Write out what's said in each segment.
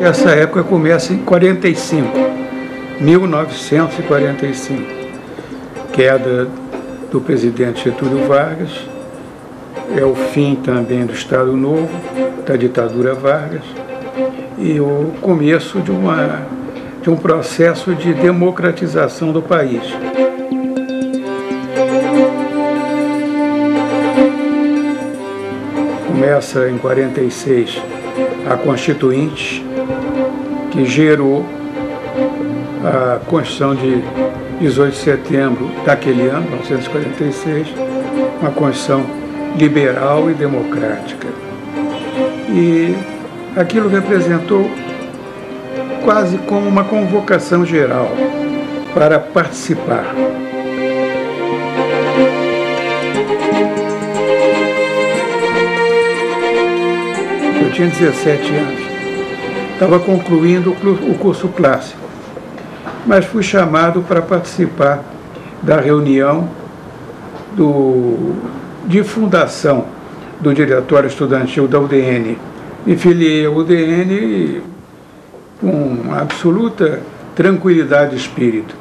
Essa época começa em 1945, queda do presidente Getúlio Vargas, é o fim também do Estado Novo, da ditadura Vargas, e o começo de um processo de democratização do país. Começa em 46 a Constituinte, que gerou a Constituição de 18 de setembro daquele ano, 1946, uma Constituição liberal e democrática. E aquilo representou quase como uma convocação geral para participar. Eu tinha 17 anos, estava concluindo o curso clássico, mas fui chamado para participar da reunião de fundação do Diretório Estudantil da UDN. Me filiei à UDN com absoluta tranquilidade de espírito,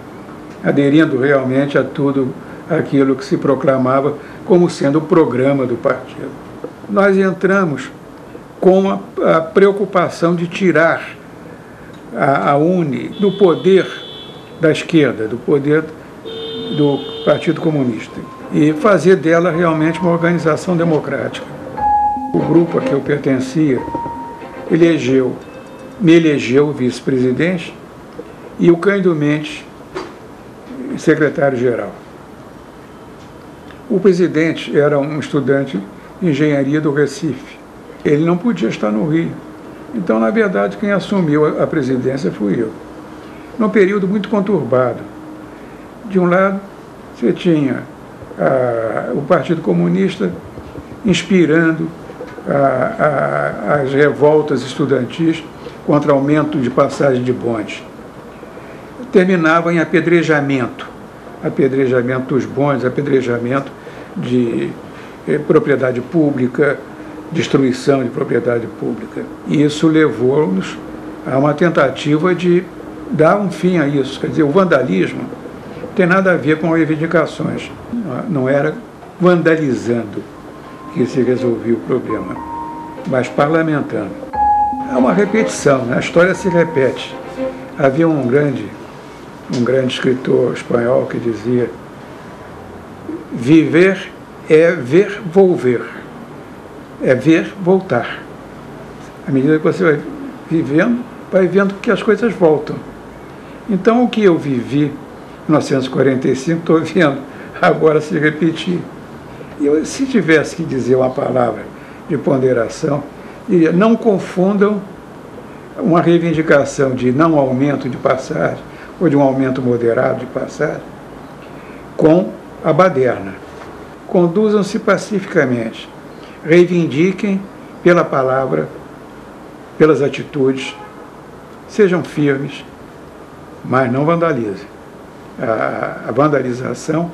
aderindo realmente a tudo aquilo que se proclamava como sendo o programa do partido. Nós entramos com a preocupação de tirar a UNE do poder da esquerda, do poder do Partido Comunista, e fazer dela realmente uma organização democrática. O grupo a que eu pertencia me elegeu vice-presidente e o Cândido Mendes secretário-geral. O presidente era um estudante de engenharia do Recife. Ele não podia estar no Rio. Então, na verdade, quem assumiu a presidência fui eu. Num período muito conturbado. De um lado, você tinha o Partido Comunista inspirando as revoltas estudantis contra aumento de passagem de bonde. Terminava em apedrejamento dos bondes, apedrejamento de propriedade pública, destruição de propriedade pública. E isso levou-nos a uma tentativa de dar um fim a isso. Quer dizer, o vandalismo não tem nada a ver com reivindicações. Não era vandalizando que se resolvia o problema, mas parlamentando. É uma repetição, né? A história se repete. Havia um grande escritor espanhol que dizia: viver é ver volver, é ver voltar. À medida que você vai vivendo, vai vendo que as coisas voltam. Então, o que eu vivi em 1945, estou vendo agora se repetir. E se tivesse que dizer uma palavra de ponderação, diria: não confundam uma reivindicação de não aumento de passagem, ou de um aumento moderado de passagem, com a baderna. Conduzam-se pacificamente, reivindiquem pela palavra, pelas atitudes, sejam firmes, mas não vandalizem. A vandalização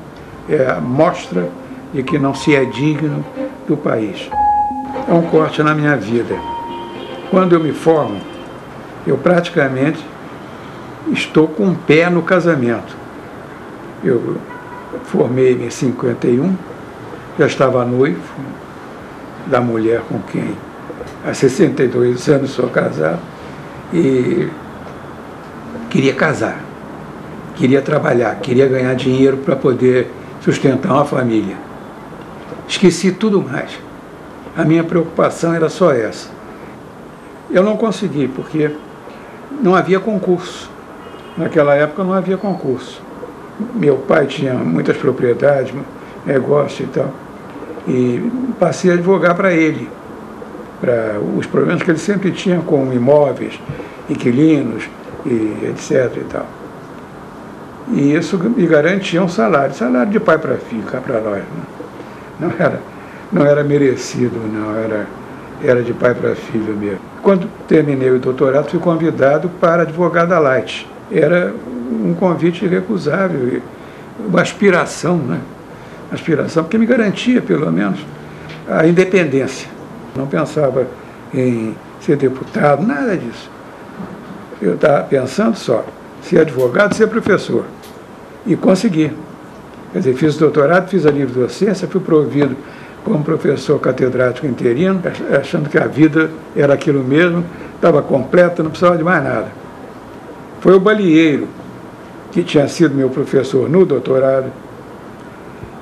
é a mostra de que não se é digno do país. É um corte na minha vida. Quando eu me formo, eu praticamente estou com um pé no casamento. Eu formei-me em 51, já estava noivo da mulher com quem há 62 anos sou casado, e queria casar, queria trabalhar, queria ganhar dinheiro para poder sustentar uma família. Esqueci tudo mais. A minha preocupação era só essa. Eu não consegui, porque não havia concurso. Naquela época não havia concurso. Meu pai tinha muitas propriedades, negócio e tal, e passei a advogar para ele, para os problemas que ele sempre tinha com imóveis, inquilinos, e etc. e tal. E isso me garantia um salário de pai para filho, cá para nós. Né? Não era merecido, não, era de pai para filho mesmo. Quando terminei o doutorado, fui convidado para advogar da Light. Era um convite irrecusável, uma aspiração, né? Aspiração, porque me garantia, pelo menos, a independência. Não pensava em ser deputado, nada disso. Eu estava pensando só, ser advogado, ser professor. E consegui. Quer dizer, fiz doutorado, fiz a livre docência, fui promovido como professor catedrático interino, achando que a vida era aquilo mesmo, estava completa, não precisava de mais nada. Foi o Balieiro, que tinha sido meu professor no doutorado,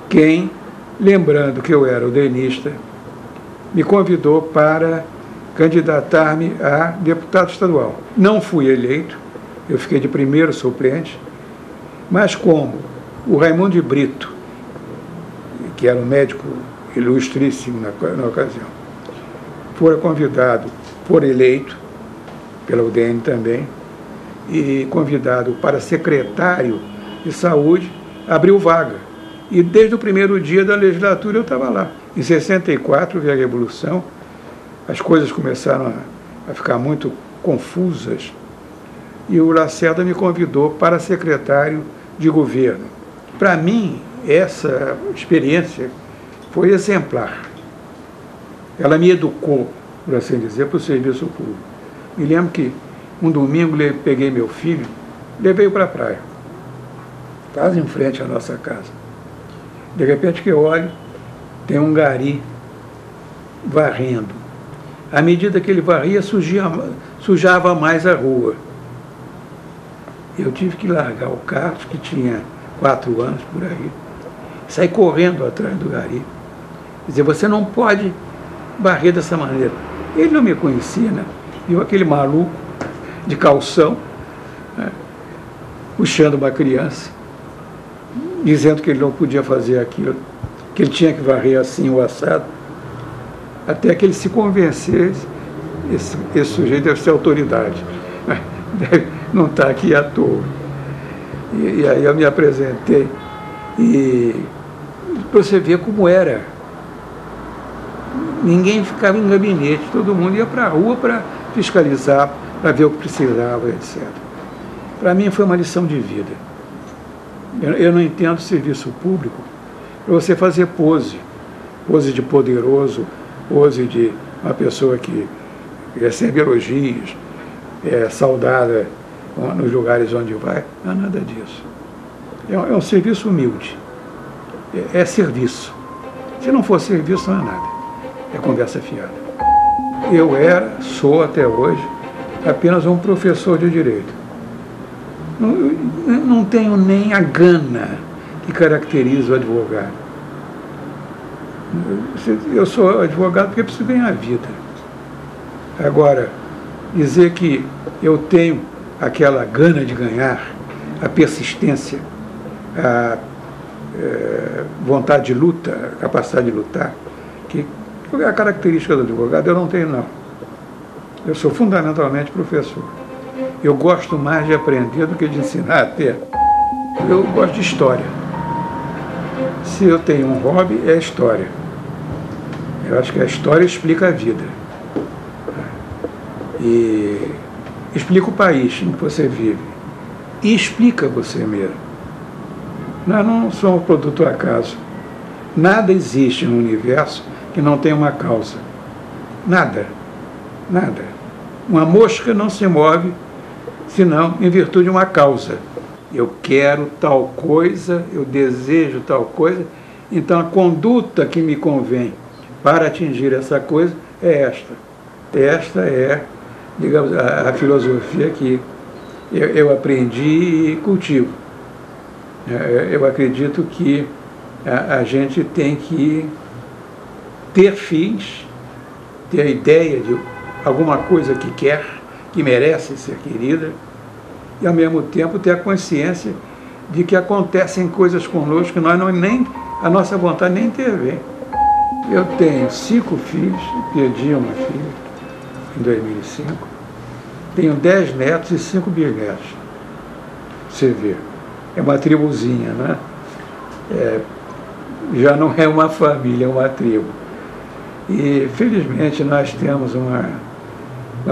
quem, lembrando que eu era o denista, me convidou para candidatar-me a deputado estadual. Não fui eleito, eu fiquei de primeiro suplente, mas como o Raimundo de Brito, que era um médico ilustríssimo na ocasião, fora convidado, for eleito, pela UDN também, e convidado para secretário de saúde, abriu vaga. E desde o primeiro dia da legislatura eu estava lá. Em 64, veio a Revolução, as coisas começaram a ficar muito confusas, e o Lacerda me convidou para secretário de governo. Para mim, essa experiência foi exemplar. Ela me educou, por assim dizer, para o serviço público. Me lembro que um domingo peguei meu filho, levei-o para a praia, quase em frente à nossa casa. De repente que eu olho, tem um gari varrendo. À medida que ele varria, sujava mais a rua. Eu tive que largar o carro, que tinha 4 anos por aí, sair correndo atrás do gari. Quer dizer, você não pode varrer dessa maneira. Ele não me conhecia, né? Viu aquele maluco de calção, né, puxando uma criança, dizendo que ele não podia fazer aquilo, que ele tinha que varrer assim o assado, até que ele se convencesse, esse sujeito deve ser autoridade, deve não estar aqui à toa. E aí eu me apresentei, e para você ver como era, ninguém ficava em gabinete, todo mundo ia para a rua para fiscalizar, para ver o que precisava, etc. Para mim foi uma lição de vida. Eu não entendo serviço público para você fazer pose de poderoso, pose de uma pessoa que recebe elogios, é saudada nos lugares onde vai. Não é nada disso. É um serviço humilde. É serviço. Se não for serviço, não é nada. É conversa fiada. Eu sou até hoje, apenas um professor de direito. Não tenho nem a gana que caracteriza o advogado. Eu sou advogado porque preciso ganhar a vida. Agora, dizer que eu tenho aquela gana de ganhar, a persistência, a vontade de luta, a capacidade de lutar, que é a característica do advogado, eu não tenho, não. Eu sou fundamentalmente professor. Eu gosto mais de aprender do que de ensinar até. Eu gosto de história. Se eu tenho um hobby, é a história. Eu acho que a história explica a vida. E explica o país em que você vive. E explica você mesmo. Nós não somos produto do acaso. Nada existe no universo que não tenha uma causa. Nada. Nada. Uma mosca não se move senão em virtude de uma causa. Eu quero tal coisa, eu desejo tal coisa, então a conduta que me convém para atingir essa coisa é esta. Esta é, digamos, a filosofia que eu aprendi e cultivo. Eu acredito que a gente tem que ter fins, ter a ideia de alguma coisa que quer, que merece ser querida, e ao mesmo tempo ter a consciência de que acontecem coisas conosco que nós nem a nossa vontade nem intervém. Eu tenho 5 filhos, perdi uma filha em 2005, tenho 10 netos e 5 bisnetos. Você vê, é uma tribuzinha, né? Já não é uma família, é uma tribo. E felizmente nós temos uma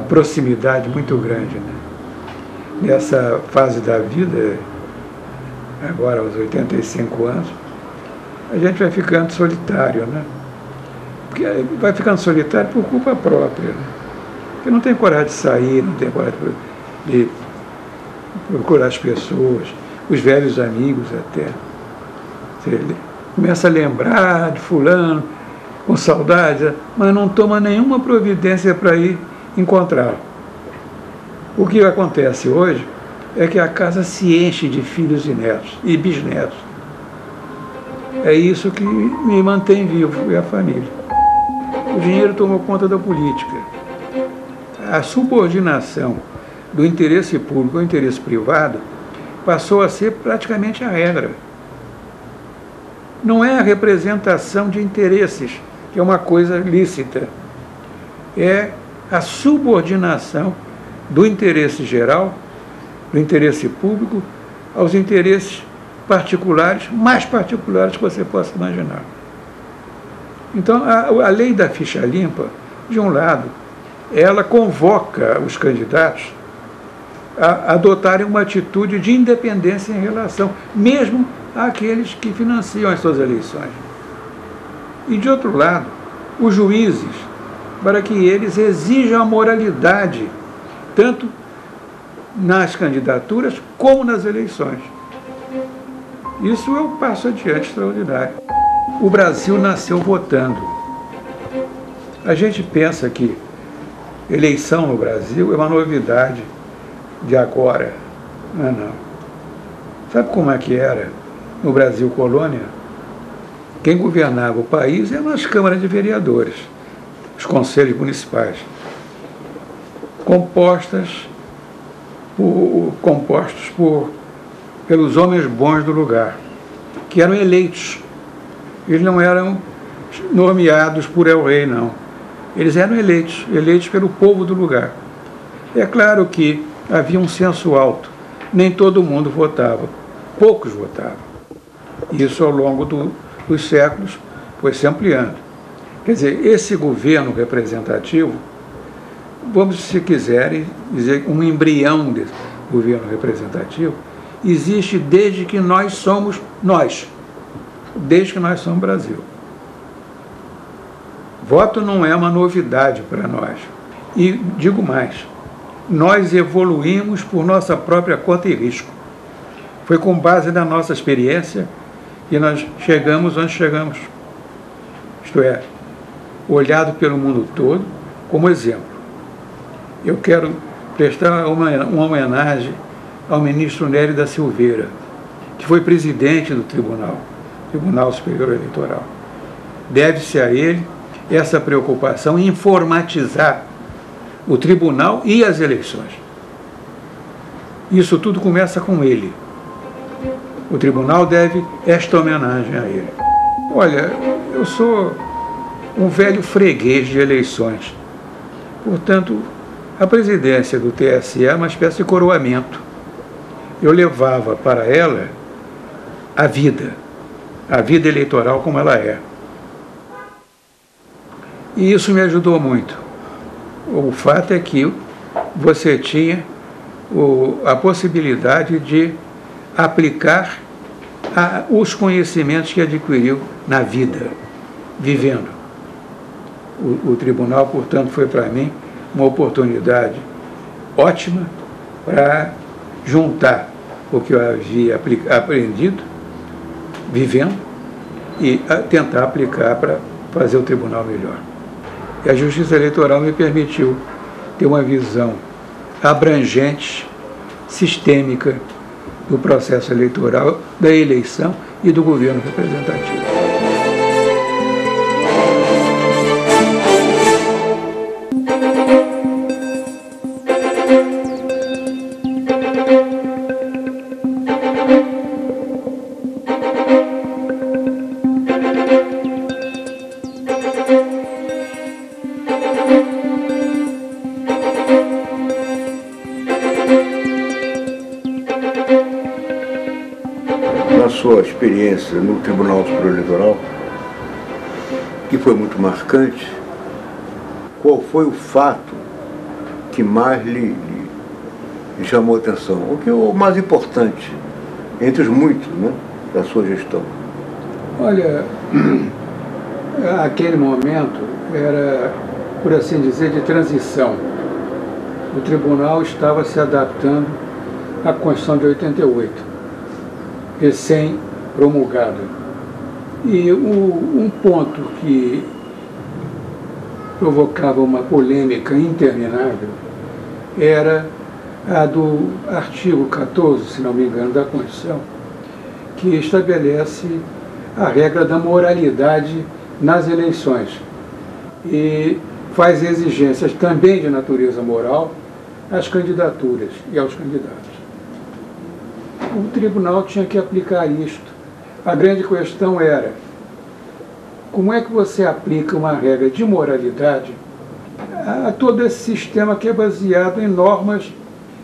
proximidade muito grande, né? Nessa fase da vida, agora aos 85 anos, a gente vai ficando solitário, né? Porque vai ficando solitário por culpa própria, né? Porque não tem coragem de sair, não tem coragem de procurar as pessoas, os velhos amigos até. Você começa a lembrar de fulano, com saudade, mas não toma nenhuma providência para ir encontrá-lo. O que acontece hoje é que a casa se enche de filhos e netos e bisnetos. É isso que me mantém vivo, é a família. O dinheiro tomou conta da política. A subordinação do interesse público ao interesse privado passou a ser praticamente a regra. Não é a representação de interesses, que é uma coisa lícita. É a subordinação do interesse geral, do interesse público, aos interesses particulares, mais particulares que você possa imaginar. Então, a lei da ficha limpa, de um lado, ela convoca os candidatos a adotarem uma atitude de independência em relação, mesmo àqueles que financiam as suas eleições. E, de outro lado, os juízes, para que eles exijam a moralidade, tanto nas candidaturas como nas eleições. Isso é um passo adiante extraordinário. O Brasil nasceu votando. A gente pensa que eleição no Brasil é uma novidade de agora. Não é não. Sabe como é que era no Brasil colônia? Quem governava o país eram as câmaras de vereadores, os conselhos municipais, compostos pelos homens bons do lugar, que eram eleitos. Eles não eram nomeados por el-rei, não. Eles eram eleitos pelo povo do lugar. É claro que havia um censo alto, nem todo mundo votava, poucos votavam. Isso ao longo dos séculos foi se ampliando. Quer dizer, esse governo representativo, vamos, se quiserem, dizer um embrião desse governo representativo, existe desde que nós somos nós, desde que nós somos Brasil. Voto não é uma novidade para nós. E digo mais, nós evoluímos por nossa própria conta e risco. Foi com base na nossa experiência que nós chegamos onde chegamos. Isto é, olhado pelo mundo todo como exemplo. Eu quero prestar uma homenagem ao ministro Nery da Silveira, que foi presidente do Tribunal Superior Eleitoral. Deve-se a ele essa preocupação em informatizar o tribunal e as eleições. Isso tudo começa com ele. O tribunal deve esta homenagem a ele. Olha, eu sou um velho freguês de eleições. Portanto, a presidência do TSE é uma espécie de coroamento. Eu levava para ela a vida eleitoral como ela é. E isso me ajudou muito. O fato é que você tinha a possibilidade de aplicar os conhecimentos que adquiriu na vida, vivendo. O tribunal, portanto, foi para mim uma oportunidade ótima para juntar o que eu havia aprendido, vivendo, e tentar aplicar para fazer o tribunal melhor. E a Justiça Eleitoral me permitiu ter uma visão abrangente, sistêmica, do processo eleitoral, da eleição e do governo representativo. Na sua experiência no Tribunal Superior Eleitoral, que foi muito marcante, qual foi o fato que mais lhe chamou a atenção? O que é o mais importante, entre os muitos, né, da sua gestão? Olha, aquele momento era, por assim dizer, de transição. O tribunal estava se adaptando a Constituição de 88, recém-promulgada. E um ponto que provocava uma polêmica interminável era a do artigo 14, se não me engano, da Constituição, que estabelece a regra da moralidade nas eleições e faz exigências também de natureza moral às candidaturas e aos candidatos. O tribunal tinha que aplicar isto. A grande questão era: como é que você aplica uma regra de moralidade a todo esse sistema que é baseado em normas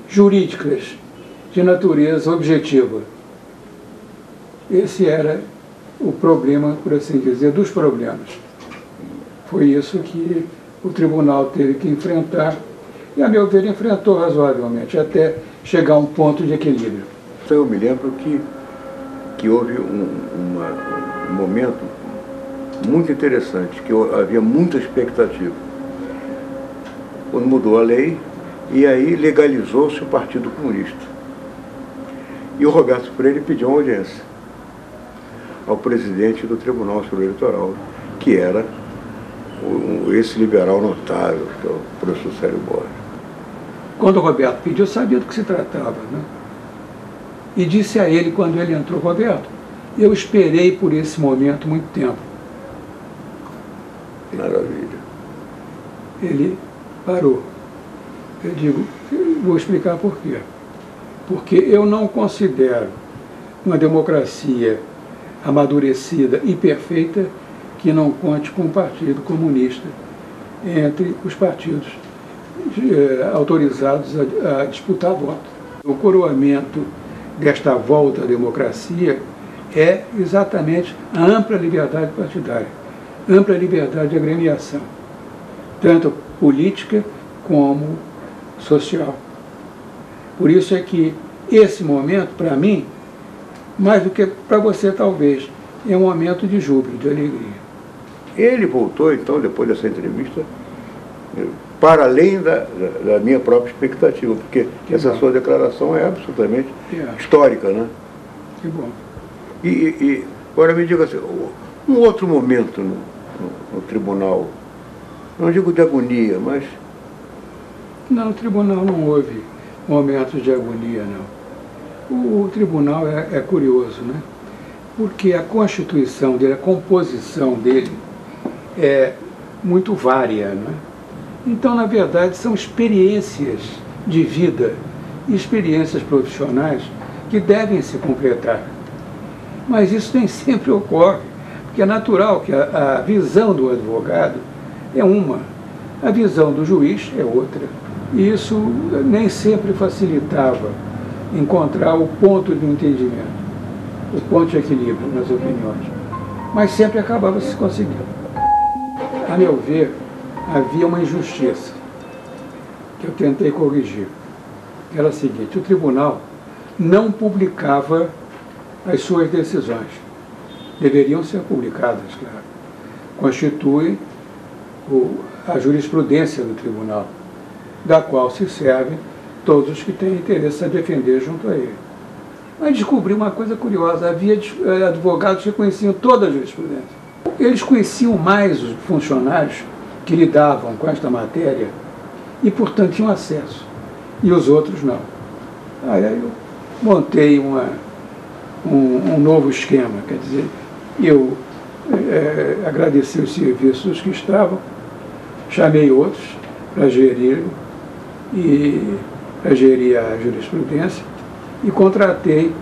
jurídicas de natureza objetiva? Esse era o problema, por assim dizer, dos problemas. Foi isso que o tribunal teve que enfrentar e, a meu ver, enfrentou razoavelmente, até chegar a um ponto de equilíbrio. Eu me lembro que houve um momento muito interessante, que havia muita expectativa. Quando mudou a lei, e aí legalizou-se o Partido Comunista. E o Roberto Freire pediu uma audiência ao presidente do Tribunal Superior Eleitoral, que era esse liberal notável, que é o professor Célio Borges. Quando o Roberto pediu, eu sabia do que se tratava, né? E disse a ele, quando ele entrou: Roberto, eu esperei por esse momento muito tempo. Maravilha. Ele parou. Eu digo, vou explicar por quê. Porque eu não considero uma democracia amadurecida e perfeita que não conte com o Partido Comunista entre os partidos autorizados a disputar voto. O coroamento desta volta à democracia é exatamente a ampla liberdade partidária, ampla liberdade de agremiação, tanto política como social. Por isso é que esse momento, para mim, mais do que para você talvez, é um momento de júbilo, de alegria. Ele voltou, então, depois dessa entrevista, para além da minha própria expectativa, porque essa sua declaração é absolutamente histórica, né? Que bom. E agora me diga assim, um outro momento no tribunal, não digo de agonia, mas... Não, no tribunal não houve momentos de agonia, não. O tribunal é curioso, né? Porque a constituição dele, a composição dele é muito vária, né? Então, na verdade, são experiências de vida, experiências profissionais que devem se completar. Mas isso nem sempre ocorre, porque é natural que a visão do advogado é uma, a visão do juiz é outra. E isso nem sempre facilitava encontrar o ponto de entendimento, o ponto de equilíbrio nas opiniões. Mas sempre acabava se conseguindo. A meu ver, havia uma injustiça que eu tentei corrigir. Era a seguinte: o tribunal não publicava as suas decisões. Deveriam ser publicadas, claro. Constitui a jurisprudência do tribunal, da qual se servem todos os que têm interesse a defender junto a ele. Mas descobri uma coisa curiosa: havia advogados que conheciam toda a jurisprudência. Eles conheciam mais os funcionários que lidavam com esta matéria e, portanto, tinham acesso, e os outros não. Aí eu montei um novo esquema, quer dizer, eu agradeci os serviços dos que estavam, chamei outros para gerir a jurisprudência e contratei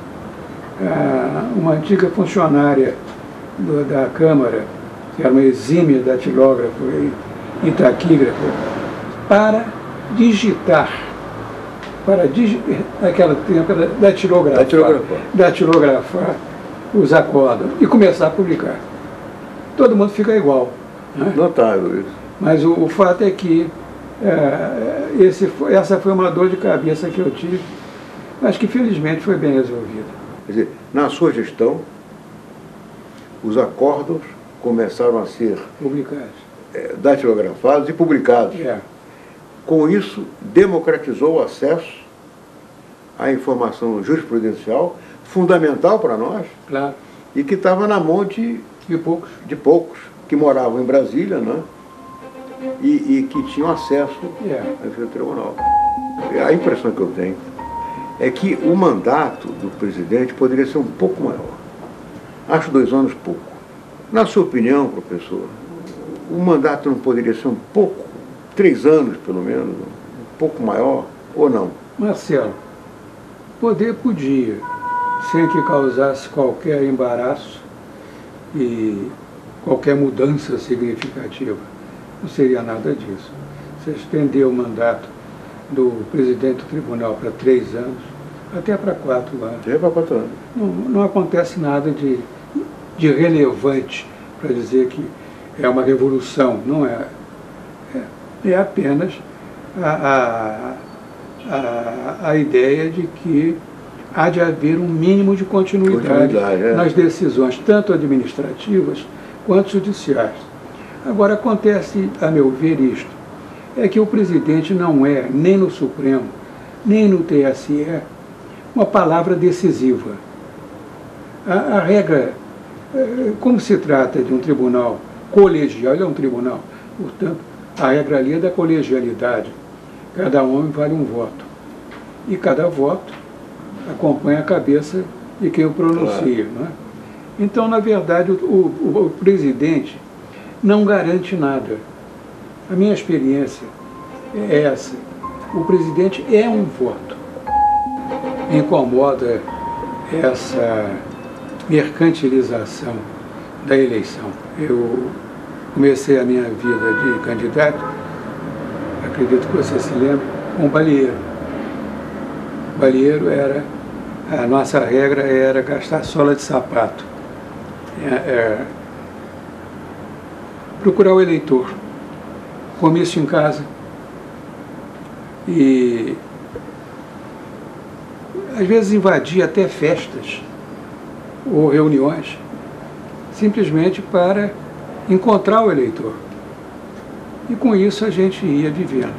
uma antiga funcionária da Câmara, que era uma exímia datilógrafa e taquígrafa, para digitar, naquela tempo, datilografar os acordos e começar a publicar. Todo mundo fica igual, né? Notável isso. Mas o fato é que essa foi uma dor de cabeça que eu tive, mas que felizmente foi bem resolvida. Quer dizer, na sua gestão, os acordos começaram a ser publicados, datilografados e publicados. É. Com isso, democratizou o acesso a informação jurisprudencial fundamental para nós, Claro. e que estava na mão de poucos que moravam em Brasília, né? E que tinham acesso ao tribunal. A impressão que eu tenho é que o mandato do presidente poderia ser um pouco maior. Acho 2 anos pouco. Na sua opinião, professor, o mandato não poderia ser um pouco, 3 anos pelo menos, um pouco maior, ou não? Marcelo, poder podia, sem que causasse qualquer embaraço e qualquer mudança significativa. Não seria nada disso. Você estendeu o mandato do presidente do tribunal para 3 anos, até para 4 anos. Até para 4 anos. Não acontece nada de relevante para dizer que é uma revolução. Não é. É apenas a ideia de que há de haver um mínimo de continuidade nas decisões, tanto administrativas quanto judiciais. Agora, acontece, a meu ver, isto, é que o presidente não é, nem no Supremo, nem no TSE, uma palavra decisiva. A regra, como se trata de um tribunal colegial, ele é um tribunal, portanto, a regra ali é da colegialidade. Cada homem vale um voto. E cada voto acompanha a cabeça de quem o pronuncia. Não é? Então, na verdade, o presidente não garante nada. A minha experiência é essa. O presidente é um voto. Me incomoda essa mercantilização da eleição. Eu comecei a minha vida de candidato, acredito que você se lembra, com baleeiro. Baleeiro era, a nossa regra era gastar sola de sapato. Procurar o eleitor, comício em casa e às vezes invadir até festas ou reuniões, simplesmente para encontrar o eleitor. E com isso a gente ia vivendo,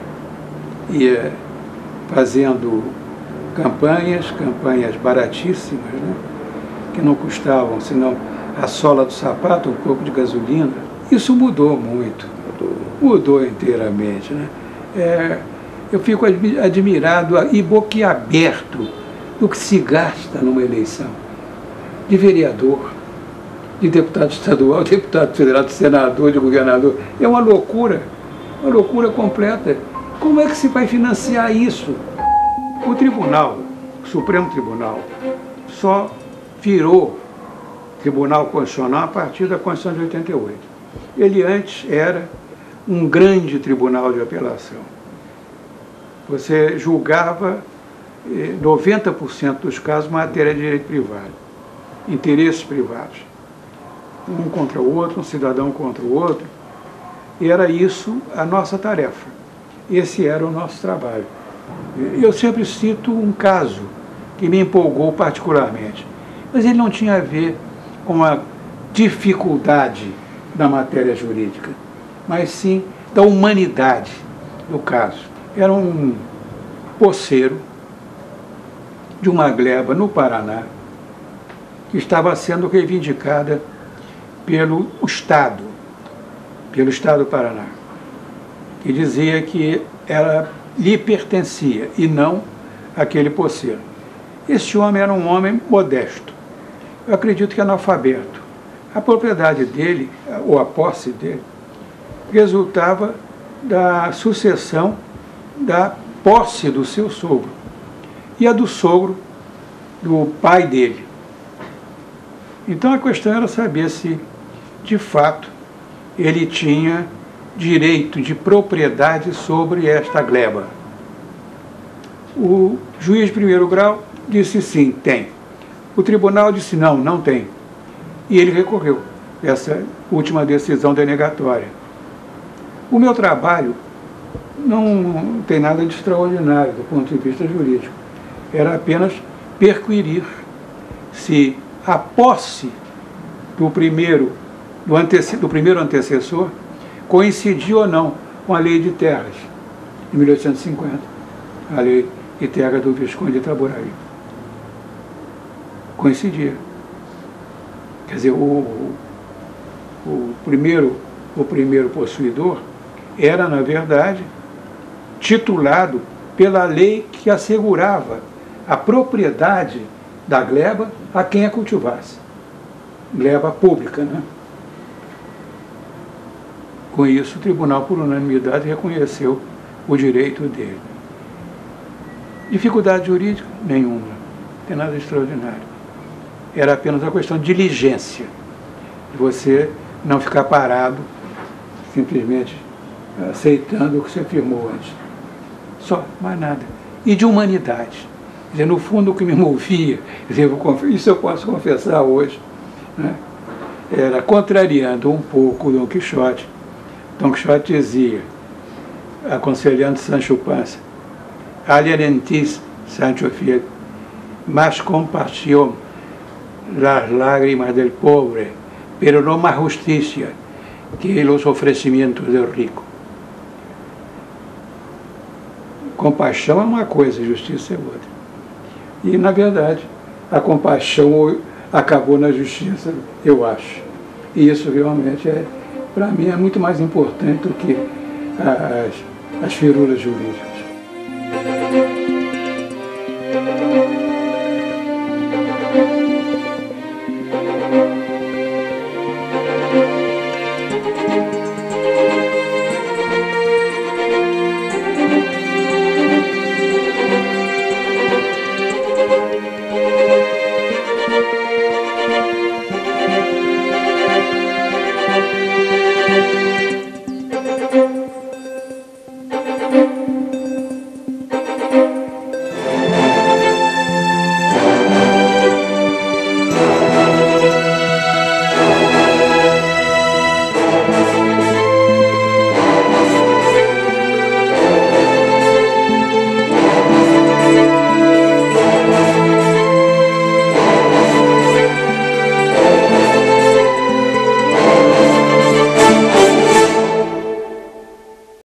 ia fazendo campanhas baratíssimas, né? Que não custavam senão a sola do sapato, um pouco de gasolina. Isso mudou muito, mudou inteiramente, né? Eu fico admirado e boquiaberto do que se gasta numa eleição de vereador, de deputado estadual, de deputado federal, de senador, de governador. É uma loucura completa. Como é que se vai financiar isso? O tribunal, o Supremo Tribunal, só virou Tribunal Constitucional a partir da Constituição de 88. Ele antes era um grande tribunal de apelação. Você julgava 90% dos casos matéria de direito privado, interesses privados. Um contra o outro, um cidadão contra o outro. E era isso a nossa tarefa. Esse era o nosso trabalho. Eu sempre cito um caso que me empolgou particularmente, mas ele não tinha a ver com a dificuldade da matéria jurídica, mas sim da humanidade do caso. Era um poceiro de uma gleba no Paraná que estava sendo reivindicada pelo Estado do Paraná, que dizia que ela lhe pertencia e não aquele poceiro. Esse homem era um homem modesto, eu acredito que analfabeto. A propriedade dele, ou a posse dele, resultava da sucessão da posse do seu sogro e a do sogro do pai dele. Então a questão era saber se, de fato, ele tinha direito de propriedade sobre esta gleba. O juiz de primeiro grau disse sim, tem. O tribunal disse não, não tem. E ele recorreu essa última decisão denegatória. O meu trabalho não tem nada de extraordinário do ponto de vista jurídico. Era apenas perquirir se a posse do primeiro antecessor coincidia ou não com a Lei de Terras, de 1850, a lei e terra do Visconde de Itaboraí. Coincidia. Quer dizer, o primeiro possuidor era, na verdade, titulado pela lei que assegurava a propriedade da gleba a quem a cultivasse. Gleba pública, né? Com isso, o tribunal, por unanimidade, reconheceu o direito dele. Dificuldade jurídica? Nenhuma. Não tem nada de extraordinário. Era apenas uma questão de diligência, de você não ficar parado, simplesmente aceitando o que você afirmou antes. Só, mais nada. E de humanidade. Quer dizer, no fundo, o que me movia, isso eu posso confessar hoje, né? Era contrariando um pouco Dom Quixote. Dom Quixote dizia, aconselhando Sancho Panza: alienentis, Sancho fiel, más compasión las lágrimas del pobre, pero no más justicia que los ofrecimientos del rico. Compaixão é uma coisa, justiça é outra. E, na verdade, a compaixão acabou na justiça, eu acho. E isso realmente, para mim, é muito mais importante do que as firulas jurídicas.